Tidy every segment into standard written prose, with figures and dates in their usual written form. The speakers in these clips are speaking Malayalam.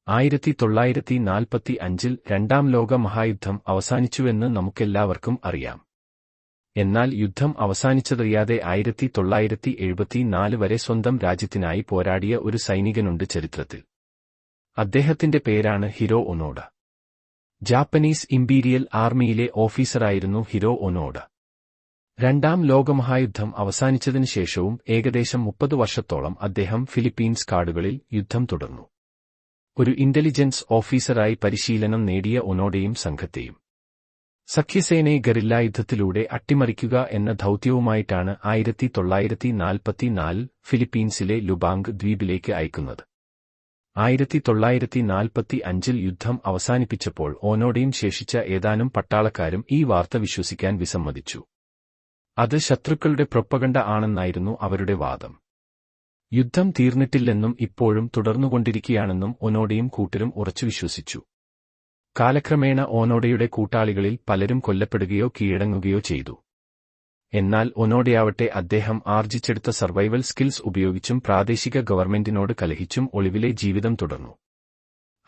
1945-ൽ രണ്ടാം ലോക മഹായുദ്ധം അവസാനിച്ചുവെന്ന് നമുക്കെല്ലാവർക്കും അറിയാം. എന്നാൽ യുദ്ധം അവസാനിച്ചതറിയാതെ 1974 വരെ സ്വന്തം രാജ്യത്തിനായി പോരാടിയ ഒരു സൈനികനുണ്ട് ചരിത്രത്തിൽ. അദ്ദേഹത്തിന്റെ പേരാണ് ഹിരോ ഒനോഡ. Japanese imperial ആർമിയിലെ ഓഫീസറായിരുന്നു ഹിരോ ഒനോഡ. രണ്ടാം ലോകമഹായുദ്ധം അവസാനിച്ചതിനു ശേഷവും ഏകദേശം 30 വർഷത്തോളം അദ്ദേഹം ഫിലിപ്പീൻസ് കാടുകളിൽ യുദ്ധം തുടർന്നു. ഒരു ഇന്റലിജൻസ് ഓഫീസറായി പരിശീലനം നേടിയ ഒനോഡയും സംഘത്തെയും സഖ്യസേനയെ ഗറില്ലായുദ്ധത്തിലൂടെ അട്ടിമറിക്കുക എന്ന ദൗത്യവുമായിട്ടാണ് 1944 ഫിലിപ്പീൻസിലെ ലുബാംഗ് ദ്വീപിലേക്ക് അയക്കുന്നത്. 1945-ൽ യുദ്ധം അവസാനിപ്പിച്ചപ്പോൾ ഒനോഡയും ശേഷിച്ച ഏതാനും പട്ടാളക്കാരും ഈ വാർത്ത വിശ്വസിക്കാൻ വിസമ്മതിച്ചു. അത് ശത്രുക്കളുടെ പ്രൊപ്പഗണ്ട ആണെന്നായിരുന്നു അവരുടെ വാദം. യുദ്ധം തീർന്നിട്ടില്ലെന്നും ഇപ്പോഴും തുടർന്നുകൊണ്ടിരിക്കുകയാണെന്നും ഒനോഡയും കൂട്ടരും ഉറച്ചു വിശ്വസിച്ചു. കാലക്രമേണ ഒനോഡയുടെ കൂട്ടാളികളിൽ പലരും കൊല്ലപ്പെടുകയോ കീഴടങ്ങുകയോ ചെയ്തു. എന്നാൽ ഒനോഡയാവട്ടെ അദ്ദേഹം ആർജിച്ചെടുത്ത സർവൈവൽ സ്കിൽസ് ഉപയോഗിച്ചും പ്രാദേശിക ഗവൺമെന്റിനോട് കലഹിച്ചും ഒളിവിലെ ജീവിതം തുടർന്നു.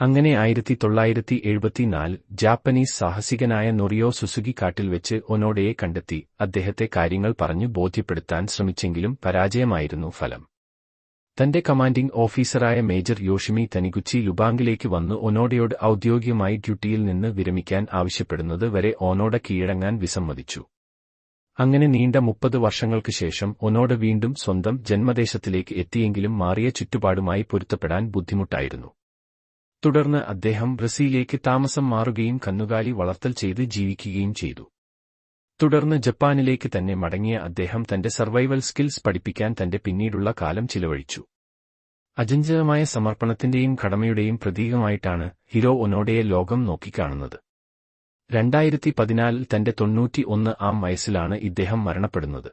അങ്ങനെ 1974 ജാപ്പനീസ് സാഹസികനായ നൊറിയോ സുസുകി കാട്ടിൽ വെച്ച് ഒനോഡയെ കണ്ടെത്തി അദ്ദേഹത്തെ കാര്യങ്ങൾ പറഞ്ഞു ബോധ്യപ്പെടുത്താൻ ശ്രമിച്ചെങ്കിലും പരാജയമായിരുന്നു ഫലം. തന്റെ കമാൻഡിംഗ് ഓഫീസറായ മേജർ യോഷിമി തനിഗുച്ചി ലുബാംഗിലേക്ക് വന്ന് ഒനോഡയോട് ഔദ്യോഗികമായി ഡ്യൂട്ടിയിൽ നിന്ന് വിരമിക്കാൻ ആവശ്യപ്പെടുന്നത് വരെ ഒനോഡ കീഴടങ്ങാൻ വിസമ്മതിച്ചു. അങ്ങനെ നീണ്ട 30 വർഷങ്ങൾക്ക് ശേഷം ഒനോഡ വീണ്ടും സ്വന്തം ജന്മദേശത്തിലേക്ക് എത്തിയെങ്കിലും മാറിയ ചുറ്റുപാടുമായി പൊരുത്തപ്പെടാൻ ബുദ്ധിമുട്ടായിരുന്നു. തുടർന്ന് അദ്ദേഹം ബ്രസീലിലേക്ക് താമസം മാറുകയും കന്നുകാലി വളർത്തൽ ചെയ്ത് ജീവിക്കുകയും ചെയ്തു. തുടർന്ന് ജപ്പാനിലേക്ക് തന്നെ മടങ്ങിയ അദ്ദേഹം തന്റെ സർവൈവൽ സ്കിൽസ് പഠിപ്പിക്കാൻ തന്റെ പിന്നീടുള്ള കാലം ചിലവഴിച്ചു. അചഞ്ചലമായ സമർപ്പണത്തിന്റെയും കടമയുടെയും പ്രതീകമായിട്ടാണ് ഹിരോ ഒനോഡയെ ലോകം നോക്കിക്കാണുന്നത്. 2014-ൽ തന്റെ 91-ാം വയസ്സിലാണ് ഇദ്ദേഹം മരണപ്പെടുന്നത്.